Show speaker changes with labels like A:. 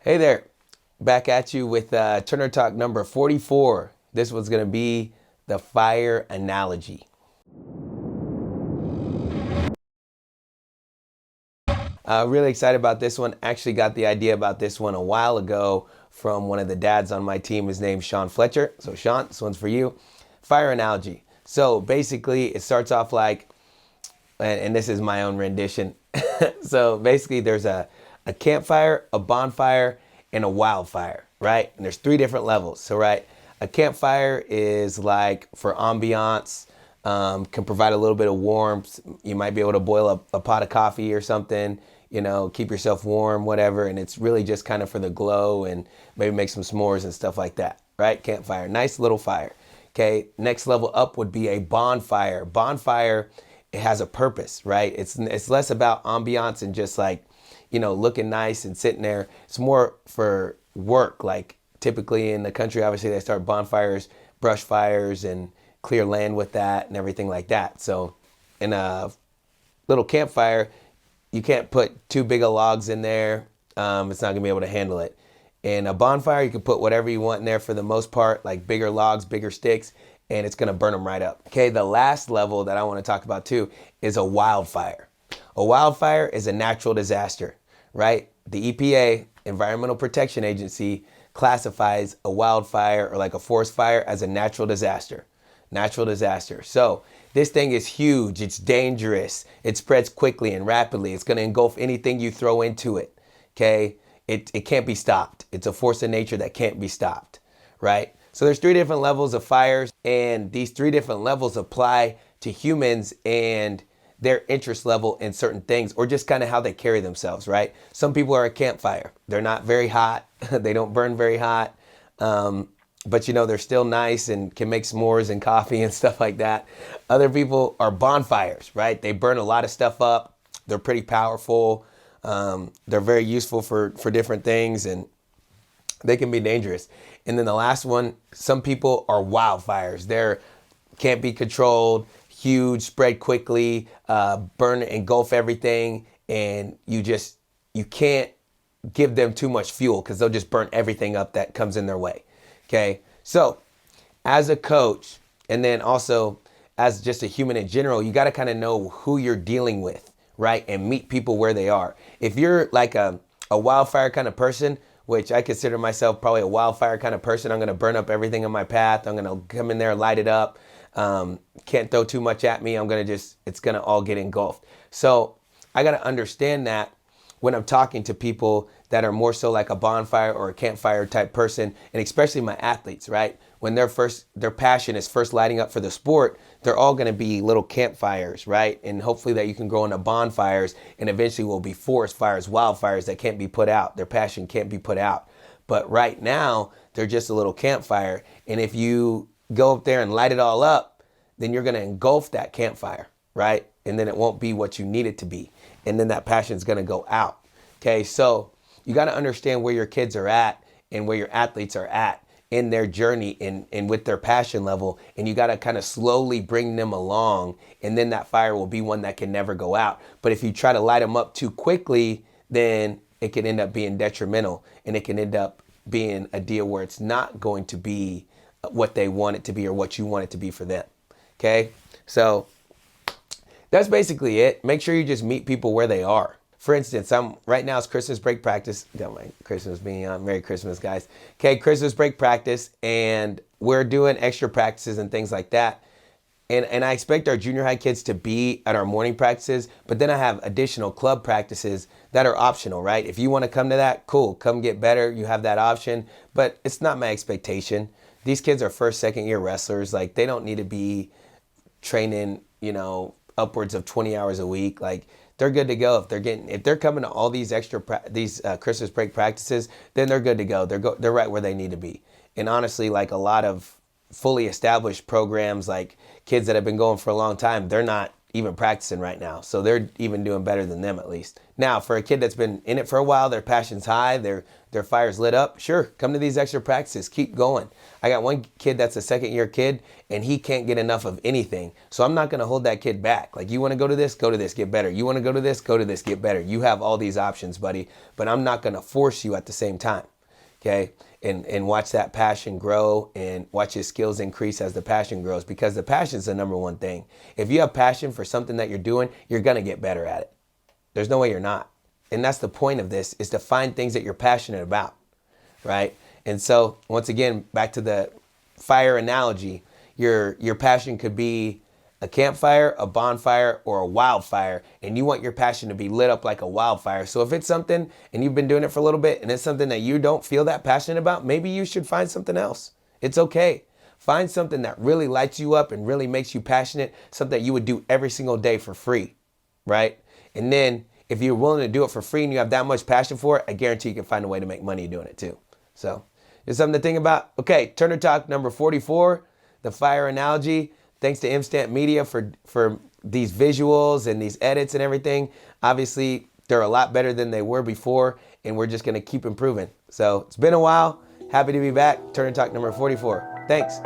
A: Hey there, back at you with Turner Talk number 44. This one's going to be the fire analogy. Really excited about this one. Actually got the idea about this one a while ago from one of the dads on my team. His name's Sean Fletcher. So Sean, this one's for you. Fire analogy. So basically it starts off like, and this is my own rendition. So basically there's a campfire, a bonfire, and a wildfire, right? And there's three different levels. So right, a campfire is like for ambiance, can provide a little bit of warmth. You might be able to boil a pot of coffee or something, keep yourself warm, whatever. And it's really just kind of for the glow and maybe make some s'mores and stuff like that, right? Campfire, nice little fire. Okay, next level up would be a bonfire. Bonfire, it has a purpose, right? It's less about ambiance and just like, looking nice and sitting there. It's more for work. Like typically in the country, obviously they start bonfires, brush fires, and clear land with that and everything like that. So in a little campfire, you can't put too big of logs in there. It's not gonna be able to handle it. In a bonfire, you can put whatever you want in there for the most part, like bigger logs, bigger sticks, and it's gonna burn them right up. Okay, the last level that I wanna talk about too is a wildfire. A wildfire is a natural disaster, right? The EPA, Environmental Protection Agency, classifies a wildfire or like a forest fire as a natural disaster. Natural disaster. So this thing is huge. It's dangerous. It spreads quickly and rapidly. It's going to engulf anything you throw into it. Okay? It can't be stopped. It's a force of nature that can't be stopped, right? So there's three different levels of fires, and these three different levels apply to humans and their interest level in certain things, or just kind of how they carry themselves, right? Some people are a campfire. They're not very hot. They don't burn very hot. But they're still nice and can make s'mores and coffee and stuff like that. Other people are bonfires, right? They burn a lot of stuff up. They're pretty powerful. They're very useful for different things, and they can be dangerous. And then the last one, some people are wildfires. They're can't be controlled, huge, spread quickly, burn, engulf everything, and you can't give them too much fuel because they'll just burn everything up that comes in their way. Okay, so as a coach, and then also as just a human in general, you got to kind of know who you're dealing with, right? And meet people where they are. If you're like a wildfire kind of person, which I consider myself probably a wildfire kind of person, I'm going to burn up everything in my path. I'm going to come in there, light it up. Can't throw too much at me. It's going to all get engulfed. So I got to understand that when I'm talking to people that are more so like a bonfire or a campfire type person, and especially my athletes, right? When their passion is first lighting up for the sport, they're all going to be little campfires, right? And hopefully that you can grow into bonfires, and eventually will be forest fires, wildfires that can't be put out. Their passion can't be put out. But right now, they're just a little campfire. And if you go up there and light it all up, then you're going to engulf that campfire, right? And then it won't be what you need it to be. And then that passion is going to go out. Okay, so you got to understand where your kids are at and where your athletes are at in their journey and with their passion level. And you got to kind of slowly bring them along. And then that fire will be one that can never go out. But if you try to light them up too quickly, then it can end up being detrimental. And it can end up being a deal where it's not going to be what they want it to be or what you want it to be for them. Okay, so that's basically it. Make sure you just meet people where they are. For instance, right now it's Christmas break practice. Got my Christmas being on. Merry Christmas, guys. Okay, Christmas break practice, and we're doing extra practices and things like that. And I expect our junior high kids to be at our morning practices, but then I have additional club practices that are optional, right? If you want to come to that, cool, come get better. You have that option, but it's not my expectation. These kids are first, second year wrestlers. Like, they don't need to be training, upwards of 20 hours a week. Like, they're good to go. If they're coming to all these Christmas break practices, then they're good to go. They're right where they need to be. And honestly, like a lot of fully established programs, like kids that have been going for a long time, they're not even practicing right now. So they're even doing better than them at least. Now, for a kid that's been in it for a while, their passion's high, their fire's lit up, sure, come to these extra practices, keep going. I got one kid that's a second year kid and he can't get enough of anything. So I'm not gonna hold that kid back. Like, you wanna go to this, get better. You wanna go to this, get better. You have all these options, buddy, but I'm not gonna force you at the same time, okay? And watch that passion grow and watch his skills increase as the passion grows, because the passion is the number one thing. If you have passion for something that you're doing, you're gonna get better at it. There's no way you're not. And that's the point of this, is to find things that you're passionate about, right? And so once again, back to the fire analogy, your passion could be a campfire, a bonfire, or a wildfire, and you want your passion to be lit up like a wildfire. So if it's something and you've been doing it for a little bit and it's something that you don't feel that passionate about, maybe you should find something else. It's okay. Find something that really lights you up and really makes you passionate, something that you would do every single day for free, right? And then if you're willing to do it for free and you have that much passion for it, I guarantee you can find a way to make money doing it too. So it's something to think about. Okay, Turner Talk number 44, the fire analogy. Thanks to Instant Media for these visuals and these edits and everything. Obviously, they're a lot better than they were before, and we're just gonna keep improving. So it's been a while. Happy to be back. Turner Talk number 44. Thanks.